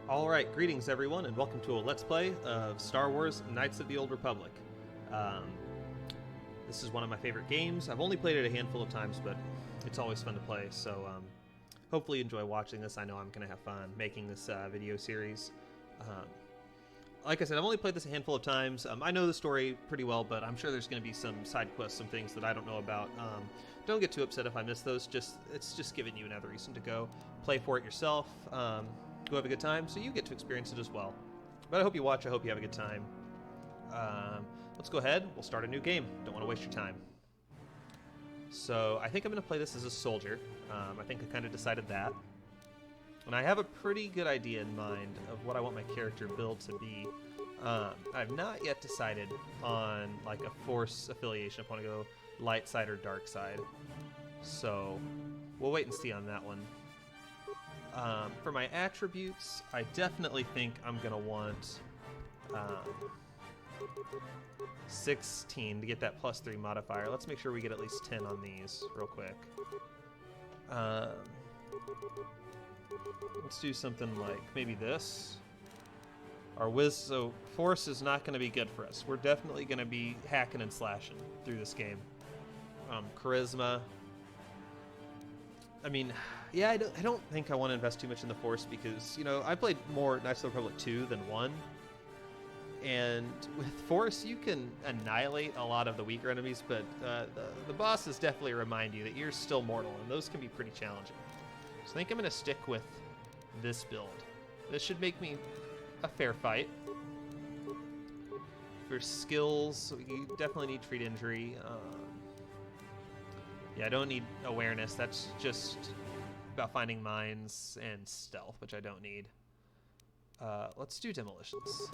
Alright, greetings everyone, and welcome to a Let's Play of Star Wars Knights of the Old Republic. Um, this is one of my favorite games. I've only played it a handful of times, but it's always fun to play, so hopefully you enjoy watching this. I know I'm going to have fun making this video series. Like I said, I've only played this a handful of times. I know the story pretty well, but I'm sure there's going to be some side quests, some things that I don't know about. Don't get too upset if I miss those. It's just giving you another reason to go play for it yourself. Go have a good time, so you get to experience it as well. But I hope you watch. I hope you have a good time. Let's go ahead. We'll start a new game. Don't want to waste your time. So I think I'm going to play this as a soldier. I think I kind of decided that. And I have a pretty good idea in mind of what I want my character build to be. I've not yet decided on like a force affiliation if I want to go light side or dark side. So we'll wait and see on that one. For my attributes, I definitely think I'm going to want 16 to get that +3 modifier. Let's make sure we get at least 10 on these real quick. Let's do something like maybe this. So force is not going to be good for us. We're definitely going to be hacking and slashing through this game. Charisma. I mean, yeah, I don't think I want to invest too much in the Force because, you know, I played more Knights of the Republic 2 than 1. And with Force, you can annihilate a lot of the weaker enemies, but the bosses definitely remind you that you're still mortal, and those can be pretty challenging. So I think I'm going to stick with this build. This should make me a fair fight. For skills, you definitely need treat injury. Yeah, I don't need awareness. That's just about finding mines and stealth, which I don't need. Let's do demolitions.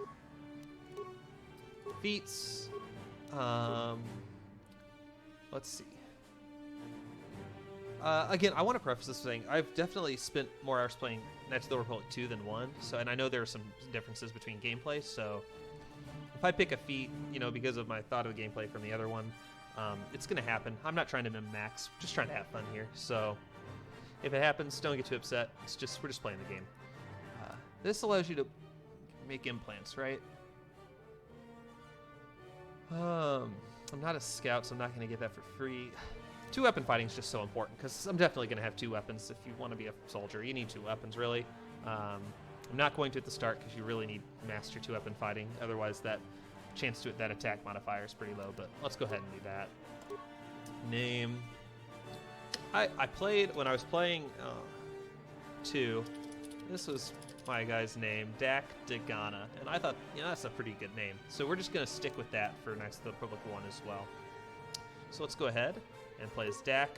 Feats. Let's see. Again, I want to preface this saying I've definitely spent more hours playing Knights of the Republic 2 than 1, and I know there are some differences between gameplay, so if I pick a feat, you know, because of my thought of the gameplay from the other one, it's going to happen. I'm not trying to min-max, just trying to have fun here. So if it happens, don't get too upset. We're just playing the game. This allows you to make implants, right? I'm not a scout, so I'm not going to get that for free. 2-weapon fighting is just so important because I'm definitely going to have 2 weapons. If you want to be a soldier, you need 2 weapons, really. I'm not going to at the start because you really need master 2-weapon fighting. Otherwise, that chance to that attack modifier is pretty low, but let's go ahead and do that. Name. I played, when I was playing 2, this was my guy's name, Dak Dagana, and I thought, you know, that's a pretty good name. So we're just going to stick with that for Knights of the Republic 1 as well. So let's go ahead and play as Dak.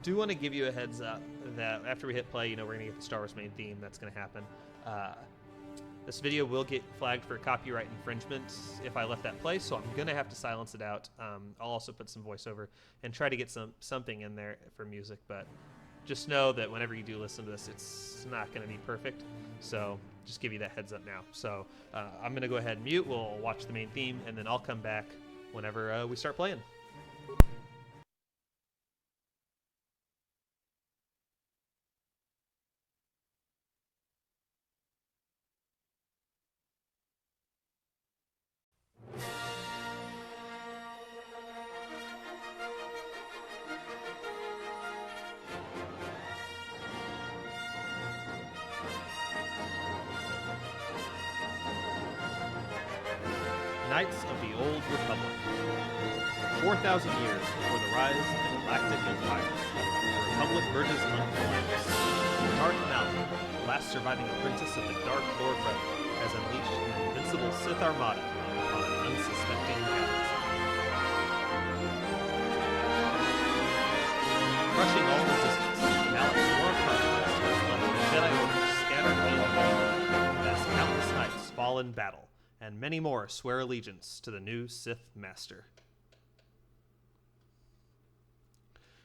Do want to give you a heads up that after we hit play, you know, we're going to get the Star Wars main theme. That's going to happen. This video will get flagged for copyright infringement if I left that play, so I'm going to have to silence it out. I'll also put some voiceover and try to get something in there for music, but just know that whenever you do listen to this, it's not going to be perfect, so just give you that heads up now. So I'm going to go ahead and mute. We'll watch the main theme, and then I'll come back whenever we start playing. Knights of the Old Republic. 4,000 years before the rise of the Galactic Empire, the Republic verges on collapse. Darth Malak, the last surviving apprentice of the Dark Lord Rebel, has unleashed an invincible Sith armada upon an unsuspecting galaxy. Crushing all resistance, Malak's war of conquest has left the Jedi Order scattered all over, as countless knights fall in battle, and many more swear allegiance to the new Sith Master.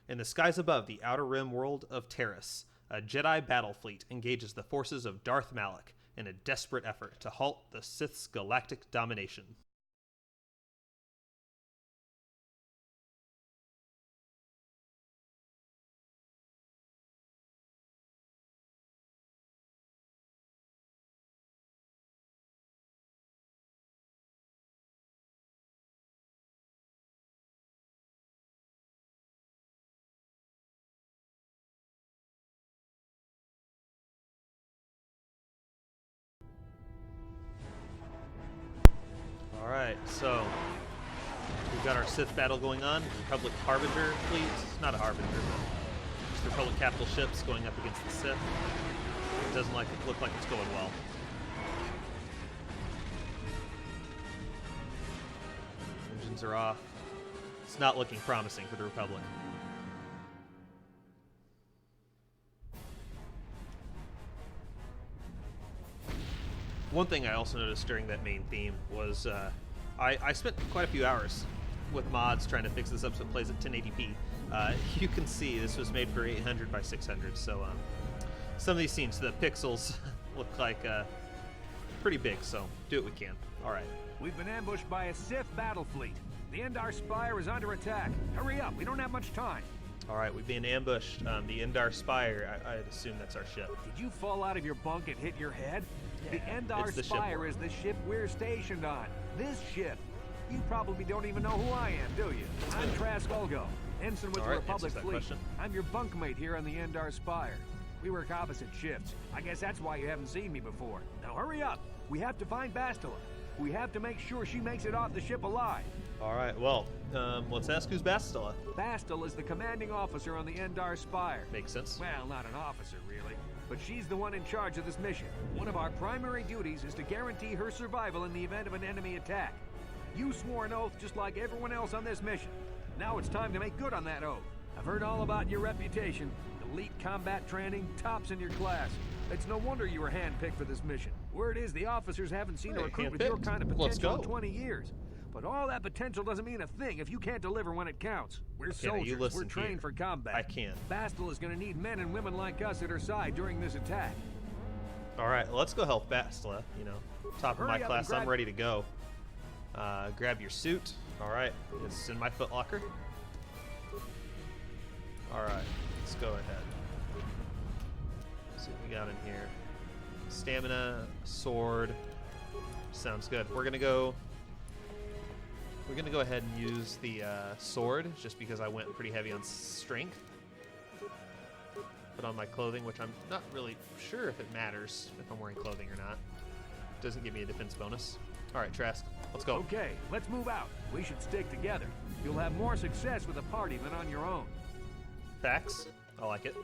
In the skies above the Outer Rim world of Taris, a Jedi battle fleet engages the forces of Darth Malak in a desperate effort to halt the Sith's galactic domination. Alright, so we've got our Sith battle going on. Republic Harbinger fleet. Not a Harbinger, but just the Republic capital ships going up against the Sith. It doesn't look like it's going well. Engines are off. It's not looking promising for the Republic. One thing I also noticed during that main theme was I spent quite a few hours with mods trying to fix this up so it plays at 1080p. You can see this was made for 800 by 600, so some of these scenes, the pixels look like pretty big, so do what we can. All right. We've been ambushed by a Sith battle fleet. The Endar Spire is under attack. Hurry up, we don't have much time. All right, we've been ambushed. The Endar Spire, I'd assume that's our ship. Did you fall out of your bunk and hit your head? Yeah, the Endar Spire is the ship we're stationed on. This ship. You probably don't even know who I am, do you? I'm Trask Olgo, ensign with the Republic fleet. Question. I'm your bunkmate here on the Endar Spire. We work opposite shifts. I guess that's why you haven't seen me before. Now hurry up. We have to find Bastila. We have to make sure she makes it off the ship alive. All right, well, let's ask who's Bastila. Bastila is the commanding officer on the Endar Spire. Makes sense. Well, not an officer, really. But she's the one in charge of this mission. One of our primary duties is to guarantee her survival in the event of an enemy attack. You swore an oath just like everyone else on this mission. Now it's time to make good on that oath. I've heard all about your reputation. Elite combat training, tops in your class. It's no wonder you were handpicked for this mission. Word is the officers haven't seen a recruit with your kind of potential in 20 years. But all that potential doesn't mean a thing if you can't deliver when it counts. We're soldiers. We're trained for combat. I can't. Bastila is going to need men and women like us at her side during this attack. All right, let's go help Bastila. You know, top of my class, I'm ready to go. Grab your suit. All right, it's in my footlocker. All right, let's go ahead. Let's see what we got in here. Stamina, sword. Sounds good. We're gonna go ahead and use the sword, just because I went pretty heavy on strength. Put on my clothing, which I'm not really sure if it matters if I'm wearing clothing or not. Doesn't give me a defense bonus. All right, Trask, let's go. Okay, let's move out. We should stick together. You'll have more success with a party than on your own. Facts. I like it.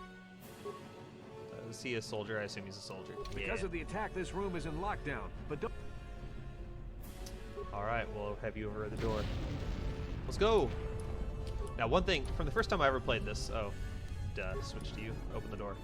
Is he a soldier? I assume he's a soldier. Because of the attack, this room is in lockdown, but don't... All right, we'll have you over at the door. Let's go. Now, one thing, from the first time I ever played this, switch to you, open the door.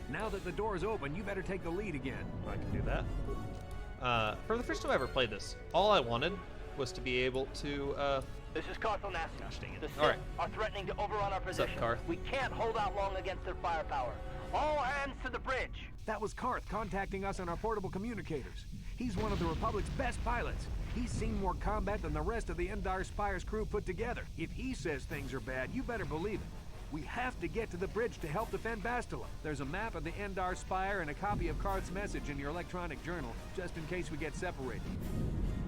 Now that the door is open, you better take the lead again. I can do that. For the first time I ever played this, all I wanted was to be able to, This is Carthel Nassau. Gosh dang it. The Sith All right. are threatening to overrun our position. Karth? We can't hold out long against their firepower. All hands to the bridge. That was Karth contacting us on our portable communicators. He's one of the Republic's best pilots. He's seen more combat than the rest of the Endar Spire's crew put together. If he says things are bad, you better believe it. We have to get to the bridge to help defend Bastila. There's a map of the Endar Spire and a copy of Karth's message in your electronic journal, just in case we get separated.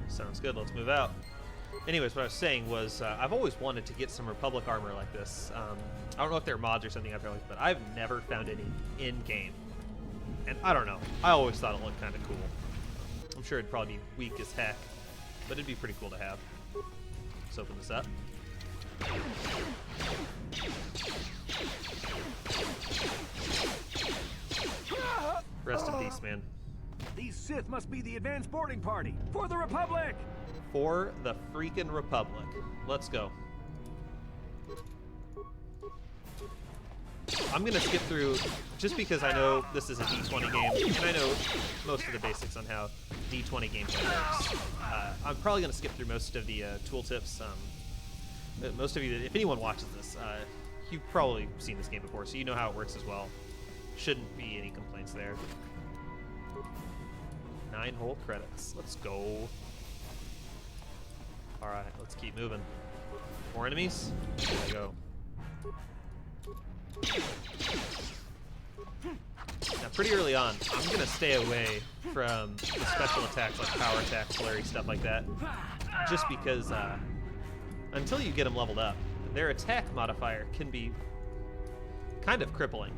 Sounds good. Let's move out. Anyways, what I was saying was I've always wanted to get some Republic armor like this. I don't know if they're mods or something I've but I've never found any in-game. And I don't know. I always thought it looked kind of cool. I'm sure it'd probably be weak as heck, but it'd be pretty cool to have. Let's open this up. Rest in peace, man. These Sith must be the advanced boarding party for the Republic! For the freaking Republic. Let's go. I'm gonna skip through, just because I know this is a D20 game, and I know most of the basics on how D20 gameplay works. I'm probably gonna skip through most of the tooltips. Most of you, if anyone watches this, you've probably seen this game before, so you know how it works as well. Shouldn't be any complaints there. 9 whole credits. Let's go. All right, let's keep moving. More enemies? There we go. Now, pretty early on, I'm gonna stay away from the special attacks like power attacks, flurry, stuff like that, just because until you get them leveled up, their attack modifier can be kind of crippling.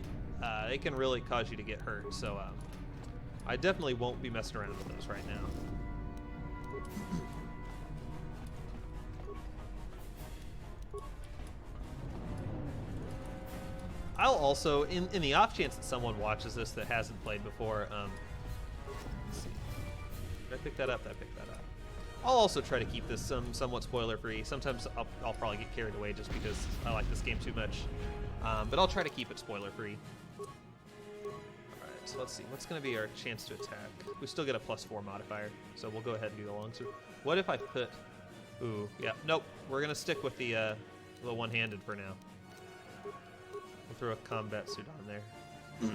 It can really cause you to get hurt, so I definitely won't be messing around with those right now. I'll also, in the off chance that someone watches this that hasn't played before, let's see. Did I pick that up? I picked that up. I'll also try to keep this somewhat spoiler-free. Sometimes I'll probably get carried away just because I like this game too much. But I'll try to keep it spoiler-free. Alright, so let's see. What's going to be our chance to attack? We still get a +4 modifier, so we'll go ahead and do the longsword. What if I put... Ooh, yeah. Nope. We're going to stick with the one-handed for now. We'll throw a combat suit on there. I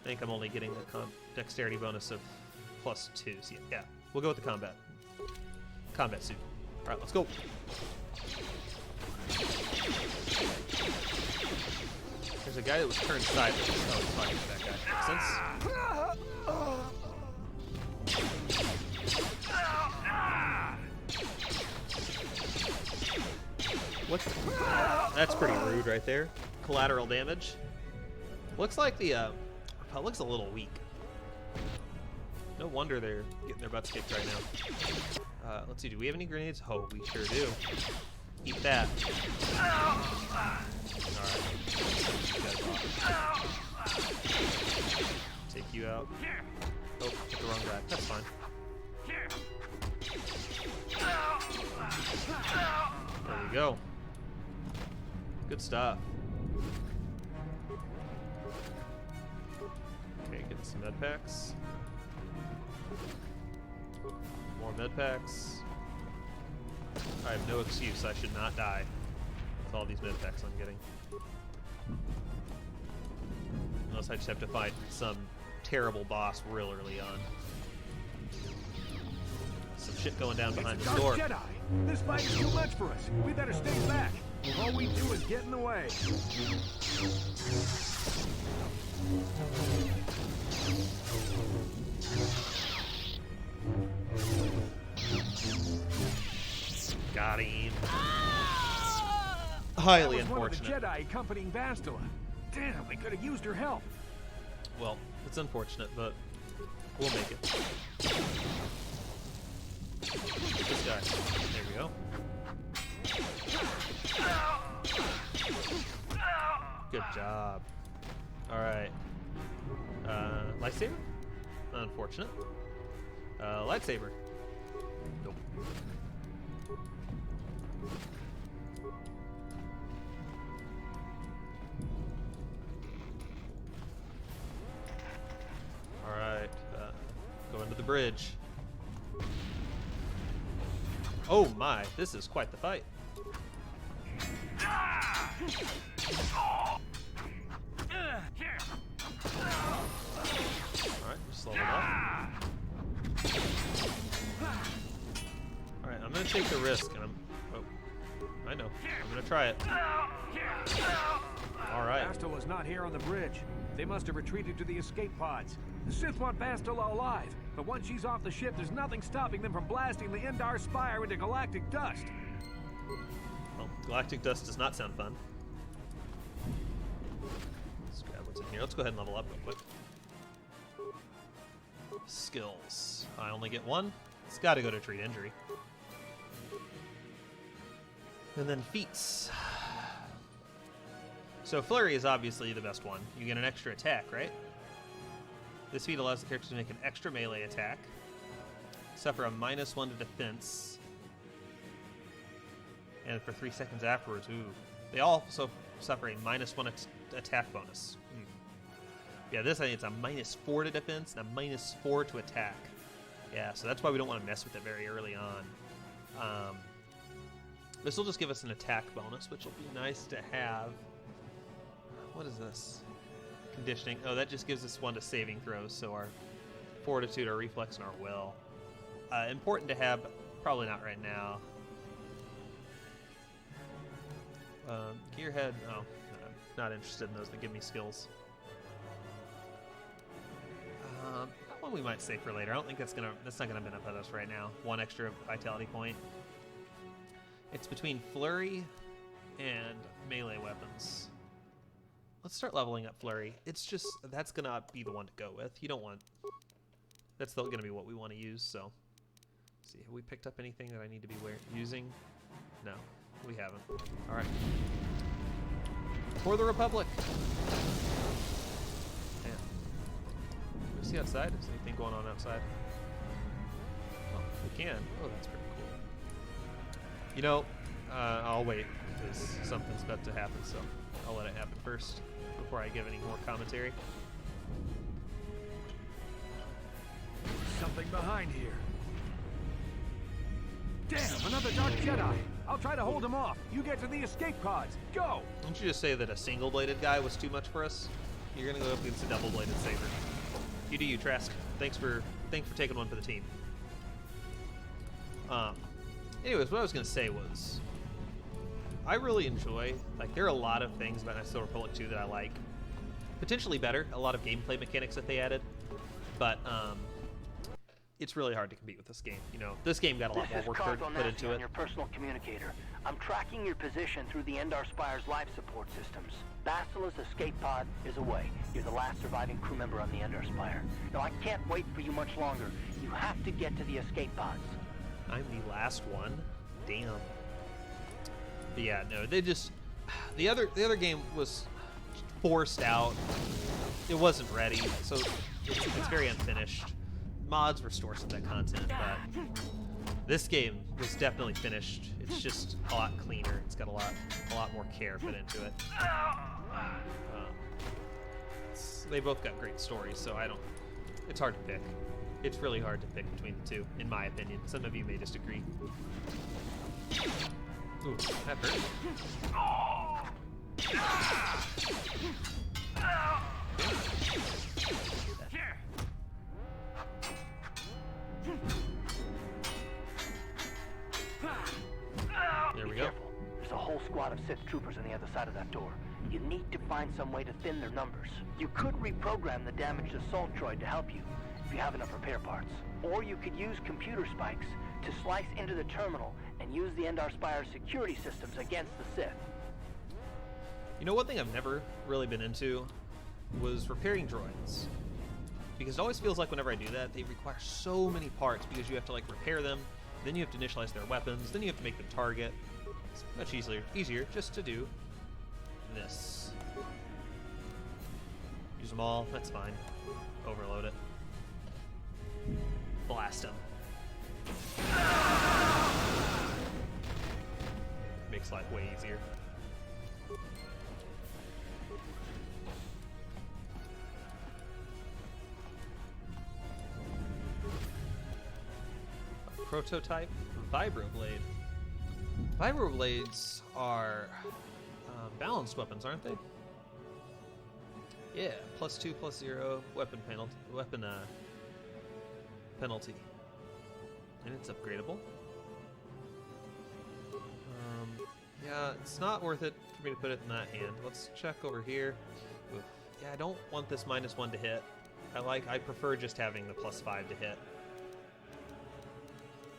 think I'm only getting the dexterity bonus of +2. So yeah, we'll go with the combat suit. All right, let's go. There's a guy that was turned sideways. Oh, it's fine. That guy makes sense. What? That's pretty rude right there. Collateral damage. Looks like the Republic's a little weak. No wonder they're getting their butts kicked right now. Let's see, do we have any grenades? Oh, we sure do. Eat that. Alright. Take you out. Oh, hit the wrong guy. That's fine. There we go. Good stuff. Okay, getting some med packs. More med packs. I have no excuse. I should not die with all these med packs I'm getting. Unless I just have to fight some terrible boss real early on. Some shit going down behind the door. Jedi! This fight is too much for us. We better stay back. All we do is get in the way. Got him. Highly that was unfortunate. One of the Jedi accompanying Bastila. Damn, we could have used her help. Well, it's unfortunate, but we'll make it. This guy. There we go. Good job. Alright. Lightsaber? Unfortunate. Lightsaber. Nope. Alright. Go into the bridge. Oh my, this is quite the fight. Alright, just level up. Alright, I'm gonna take the risk and I know. I'm gonna try it. Alright. Bastila's not here on the bridge. They must have retreated to the escape pods. The Sith want Bastila alive, but once she's off the ship, there's nothing stopping them from blasting the Endar Spire into galactic dust. Well, galactic dust does not sound fun. Let's grab what's in here. Let's go ahead and level up real quick. Skills. I only get one. It's got to go to treat injury. And then feats. So flurry is obviously the best one. You get an extra attack, right? This feat allows the character to make an extra melee attack, suffer a -1 to defense, and for 3 seconds afterwards, ooh. They also suffer a -1 attack bonus. Yeah, this I think it's a -4 to defense and a -4 to attack. Yeah, so that's why we don't want to mess with it very early on. This will just give us an attack bonus, which will be nice to have. What is this? Conditioning. Oh, that just gives us 1 to saving throws, so our fortitude, our reflex, and our will. Important to have, probably not right now. Gearhead. Oh, not interested in those that give me skills. That one we might save for later. I don't think that's not gonna benefit us right now. 1 extra vitality point. It's between flurry and melee weapons. Let's start leveling up flurry. It's just, that's gonna be the one to go with. You don't want, that's still gonna be what we want to use, so. Let's see, have we picked up anything that I need to be using? No, we haven't. All right. For the Republic. Man. Can we see outside? Is anything going on outside? Oh, we can. Oh, that's pretty cool. You know, I'll wait because something's about to happen, so I'll let it happen first before I give any more commentary. Something behind here. Damn, another Dark Jedi. I'll try to hold him off. You get to the escape pods. Go! Don't you just say that a single-bladed guy was too much for us? You're gonna go up against a double-bladed saber. You do you, Trask. Thanks for taking one for the team. Anyways, what I was gonna say was, I really enjoy, like, there are a lot of things about Knights of the Republic 2 that I like. Potentially better, a lot of gameplay mechanics that they added, but it's really hard to compete with this game. You know, this game got a lot more work put into it. Your personal communicator. I'm tracking your position through the Endar Spire's life support systems. Basila's escape pod is away. You're the last surviving crew member on the Endar Spire. Now, I can't wait for you much longer. You have to get to the escape pods. I'm the last one? Damn. But yeah, no, they just... The other game was forced out. It wasn't ready, so it's very unfinished. Mods restore some of that content, but this game was definitely finished. It's just a lot cleaner. It's got a lot more care put into it. They both got great stories, so it's hard to pick. It's really hard to pick between the two, in my opinion. Some of you may disagree. Ooh, that hurt. There we go. Careful. There's a whole squad of Sith troopers on the other side of that door. You need to find some way to thin their numbers. You could reprogram the damaged assault droid to help you, if you have enough repair parts. Or you could use computer spikes to slice into the terminal and use the Endar Spire security systems against the Sith. You know, one thing I've never really been into was repairing droids. Because it always feels like whenever I do that, they require so many parts because you have to, like, repair them, then you have to initialize their weapons, then you have to make them target. It's much easier just to do this. Use them all, that's fine. Overload it. Blast them. Makes life way easier. A prototype vibroblade. Vibroblades are balanced weapons, aren't they? Yeah, +2/+0 weapon penalty, and it's upgradable. Yeah, it's not worth it for me to put it in that hand. Let's check over here. Oof. Yeah, I don't want this -1 to hit. I prefer just having the +5 to hit,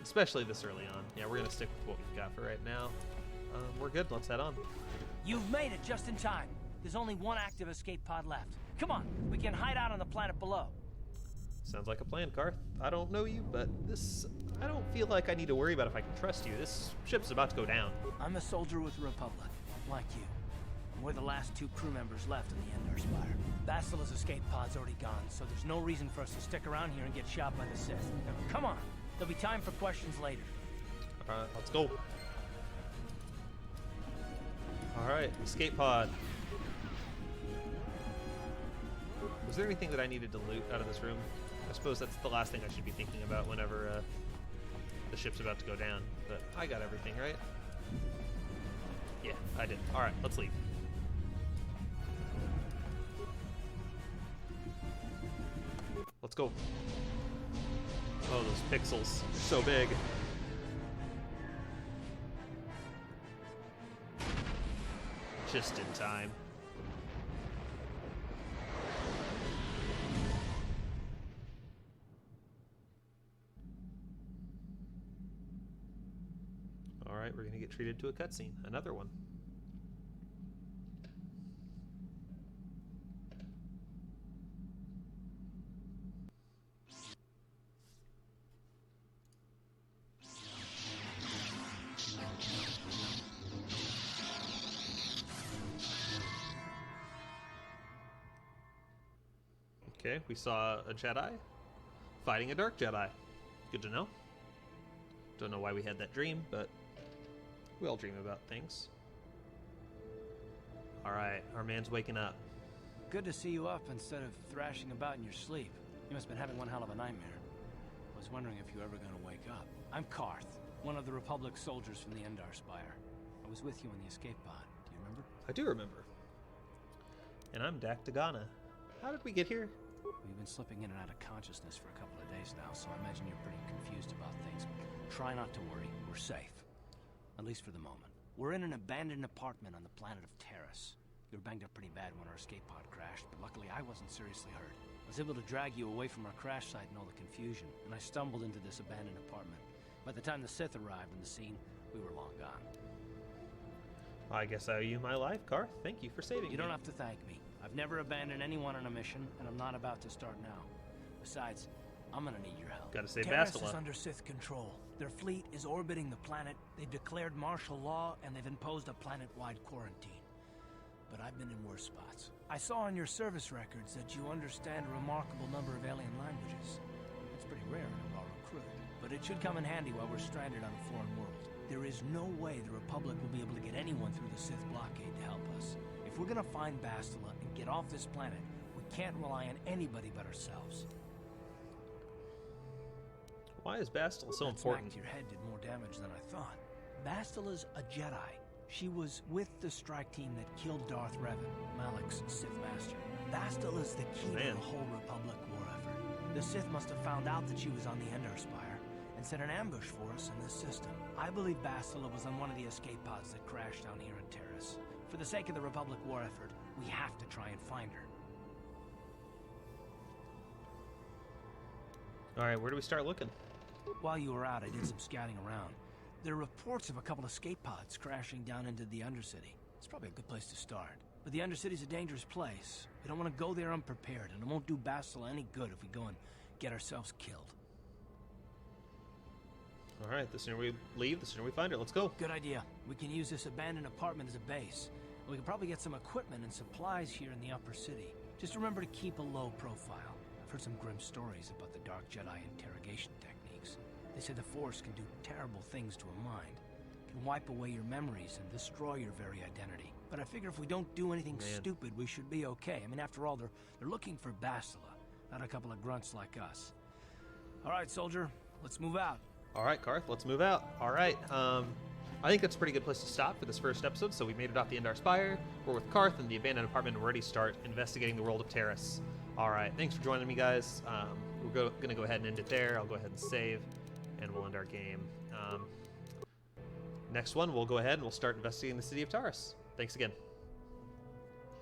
especially this early on. Yeah, we're gonna stick with what we've got for right now. We're good. Let's head on. You've made it just in time. There's only one active escape pod left. Come on, we can hide out on the planet below. Sounds like a plan, Karth. I don't know you, but I don't feel like I need to worry about if I can trust you. This ship's about to go down. I'm a soldier with the Republic, like you. We're the last two crew members left in the Endar Spire. Basila's escape pod's already gone, so there's no reason for us to stick around here and get shot by the Sith. Now, come on, there'll be time for questions later. Alright, let's go. Alright, escape pod. Was there anything that I needed to loot out of this room? I suppose that's the last thing I should be thinking about whenever the ship's about to go down. But I got everything, right? Yeah, I did. Alright, let's leave. Let's go. Oh, those pixels. They're so big. Just in time. Alright, we're gonna get treated to a cutscene. Another one. Okay, we saw a Jedi fighting a Dark Jedi. Good to know. Don't know why we had that dream, but we all dream about things. Alright, our man's waking up. Good to see you up instead of thrashing about in your sleep. You must have been having one hell of a nightmare. I was wondering if you were ever going to wake up. I'm Karth, one of the Republic soldiers from the Endar Spire. I was with you in the escape pod. Do you remember? I do remember. And I'm Dak Dagana. How did we get here? We've been slipping in and out of consciousness for a couple of days now, so I imagine you're pretty confused about things. Try not to worry. We're safe. At least for the moment. We're in an abandoned apartment on the planet of Taris. You were banged up pretty bad when our escape pod crashed, but luckily I wasn't seriously hurt. I was able to drag you away from our crash site and all the confusion, and I stumbled into this abandoned apartment. By the time the Sith arrived on the scene, we were long gone. I guess I owe you my life, Karth. Thank you for saving me. You don't have to thank me. I've never abandoned anyone on a mission, and I'm not about to start now. Besides, I'm gonna need your help. Gotta save Taris Bastila. is under Sith control. Their fleet is orbiting the planet, they've declared martial law, and they've imposed a planet-wide quarantine. But I've been in worse spots. I saw on your service records that you understand a remarkable number of alien languages. It's pretty rare in a raw recruit, but it should come in handy while we're stranded on a foreign world. There is no way the Republic will be able to get anyone through the Sith blockade to help us. If we're gonna find Bastila and get off this planet, we can't rely on anybody but ourselves. Why is Bastila so That important? smack to your head did more damage than I thought. Bastila's a Jedi. She was with the strike team that killed Darth Revan, Malak's Sith master. Bastila's the key to Man. the whole Republic war effort. The Sith must have found out that she was on the Endar Spire and set an ambush for us in this system. I believe Bastila was on one of the escape pods that crashed down here in Taris. For the sake of the Republic war effort, we have to try and find her. Alright, where do we start looking? While you were out, I did some scouting around. There are reports of a couple escape pods crashing down into the Undercity. It's probably a good place to start. But the Undercity's a dangerous place. We don't want to go there unprepared, and it won't do Bastila any good if we go and get ourselves killed. Alright, the sooner we leave, the sooner we find her. Let's go. Good idea. We can use this abandoned apartment as a base. We can probably get some equipment and supplies here in the upper city. Just remember to keep a low profile. I've heard some grim stories about the Dark Jedi interrogation techniques. They say the Force can do terrible things to a mind. It can wipe away your memories and destroy your very identity. But I figure if we don't do anything stupid, we should be okay. I mean, after all, they're looking for Bastila, not a couple of grunts like us. All right, soldier, let's move out. Alright, Karth, let's move out. Alright, I think that's a pretty good place to stop for this first episode. So we made it off the Endar Spire. We're with Karth in the abandoned apartment. We're ready to start investigating the world of Taris. Alright, thanks for joining me, guys. We're going to go ahead and end it there. I'll go ahead and save, and we'll end our game. Next one, we'll go ahead and we'll start investigating the city of Taris. Thanks again.